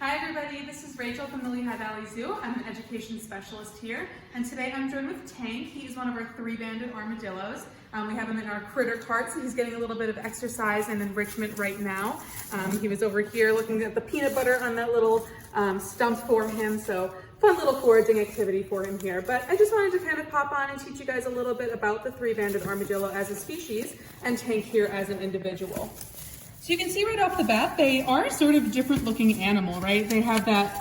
Hi everybody, this is Rachel from the Lehigh Valley Zoo. I'm an education specialist here, and today I'm joined with Tank. He's one of our three-banded armadillos. We have him in our critter cart, so he's getting a little bit of exercise and enrichment right now. He was over here looking at the peanut butter on that little stump for him, so fun little foraging activity for him here. But I just wanted to kind of pop on and teach you guys a little bit about the three-banded armadillo as a species and Tank here as an individual. So you can see right off the bat, they are sort of a different looking animal, right? They have that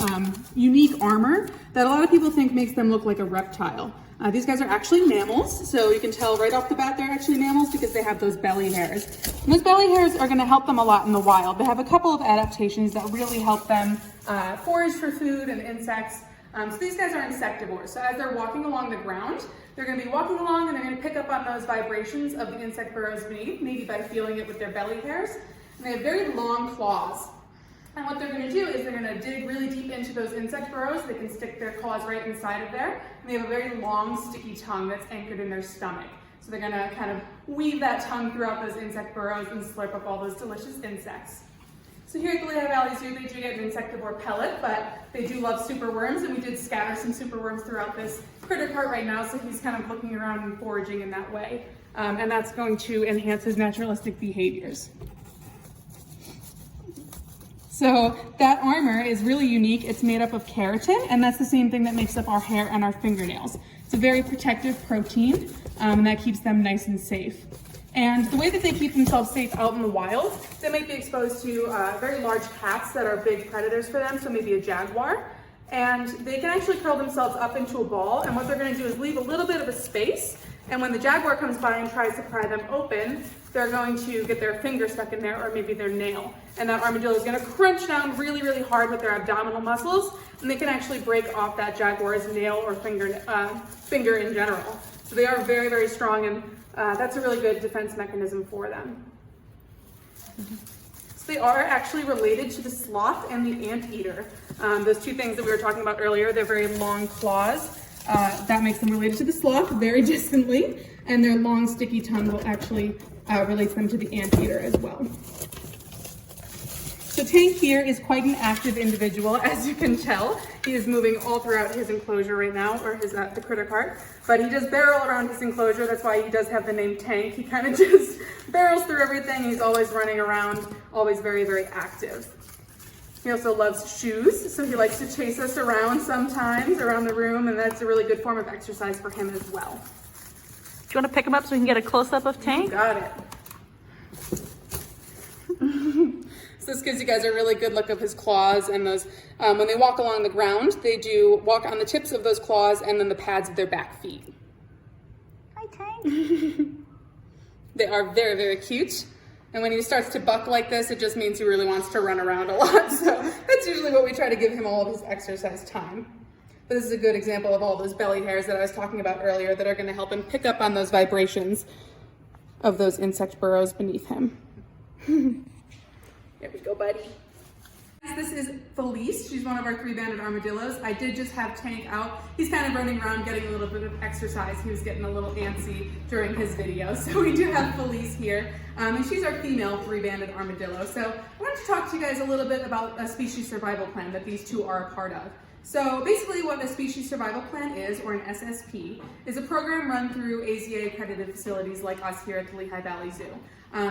unique armor that a lot of people think makes them look like a reptile. These guys are actually mammals, so you can tell right off the bat they're actually mammals because they have those belly hairs. And those belly hairs are going to help them a lot in the wild. They have a couple of adaptations that really help them forage for food and insects. So these guys are insectivores. So as they're walking along the ground, they're going to be walking along and they're going to pick up on those vibrations of the insect burrows beneath, maybe by feeling it with their belly hairs. And they have very long claws. And what they're going to do is they're going to dig really deep into those insect burrows. They can stick their claws right inside of there. And they have a very long, sticky tongue that's anchored in their stomach. So they're going to kind of weave that tongue throughout those insect burrows and slurp up all those delicious insects. So here at the Lehigh Valley Zoo, they do get an insectivore pellet, but they do love superworms, and we did scatter some superworms throughout this critter cart right now, so he's kind of looking around and foraging in that way. And that's going to enhance his naturalistic behaviors. So that armor is really unique. It's made up of keratin, and that's the same thing that makes up our hair and our fingernails. It's a very protective protein, and that keeps them nice and safe. And the way that they keep themselves safe out in the wild, they might be exposed to very large cats that are big predators for them, so maybe a jaguar. And they can actually curl themselves up into a ball, and what they're going to do is leave a little bit of a space, and when the jaguar comes by and tries to pry them open, they're going to get their finger stuck in there, or maybe their nail. And that armadillo is going to crunch down really, really hard with their abdominal muscles, and they can actually break off that jaguar's nail or finger in general. So they are very, very strong, and that's a really good defense mechanism for them. So they are actually related to the sloth and the anteater. Those two things that we were talking about earlier, they're very long claws. That makes them related to the sloth very distantly, and their long sticky tongue will actually relate them to the anteater as well. So Tank here is quite an active individual, as you can tell. He is moving all throughout his enclosure right now, or his the critter cart, but he does barrel around his enclosure. That's why he does have the name Tank. He kind of just barrels through everything. He's always running around, always very, very active. He also loves shoes, so he likes to chase us around sometimes around the room, and that's a really good form of exercise for him as well. Do you want to pick him up so we can get a close-up of Tank? You got it. So this gives you guys a really good look of his claws, and those, when they walk along the ground, they do walk on the tips of those claws and then the pads of their back feet. Hi, Tank. They are very, very cute. And when he starts to buck like this, it just means he really wants to run around a lot. So that's usually what we try to give him all of his exercise time. But this is a good example of all those belly hairs that I was talking about earlier that are going to help him pick up on those vibrations of those insect burrows beneath him. There we go, buddy. This is Feliz. She's one of our three-banded armadillos. I did just have Tank out. He's kind of running around getting a little bit of exercise. He was getting a little antsy during his video. So we do have Feliz here, and she's our female three-banded armadillo. So I wanted to talk to you guys a little bit about a species survival plan that these two are a part of. So basically what a species survival plan is, or an SSP, is a program run through AZA accredited facilities like us here at the Lehigh Valley Zoo.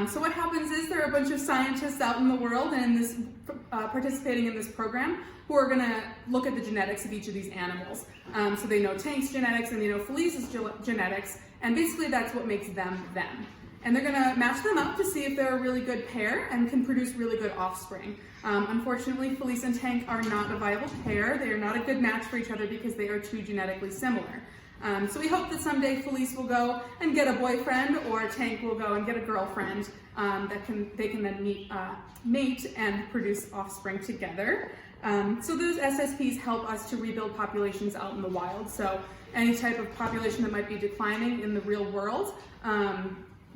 So what happens is there are a bunch of scientists out in the world and participating in this program who are going to look at the genetics of each of these animals. So they know Tank's genetics and they know Feliz's genetics, and basically that's what makes them them. And they're going to match them up to see if they're a really good pair and can produce really good offspring. Unfortunately, Feliz and Tank are not a viable pair. They are not a good match for each other because they are too genetically similar. So we hope that someday Feliz will go and get a boyfriend, or Tank will go and get a girlfriend that they can then mate and produce offspring together. So those SSPs help us to rebuild populations out in the wild. So any type of population that might be declining in the real world,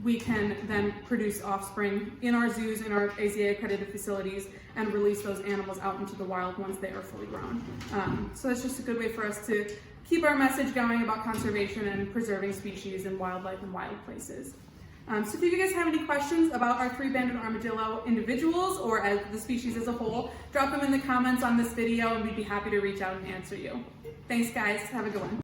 we can then produce offspring in our zoos, in our AZA accredited facilities, and release those animals out into the wild once they are fully grown. So that's just a good way for us to keep our message going about conservation and preserving species and wildlife in wild places. So if you guys have any questions about our three-banded armadillo individuals or as the species as a whole, drop them in the comments on this video and we'd be happy to reach out and answer you. Thanks guys, have a good one.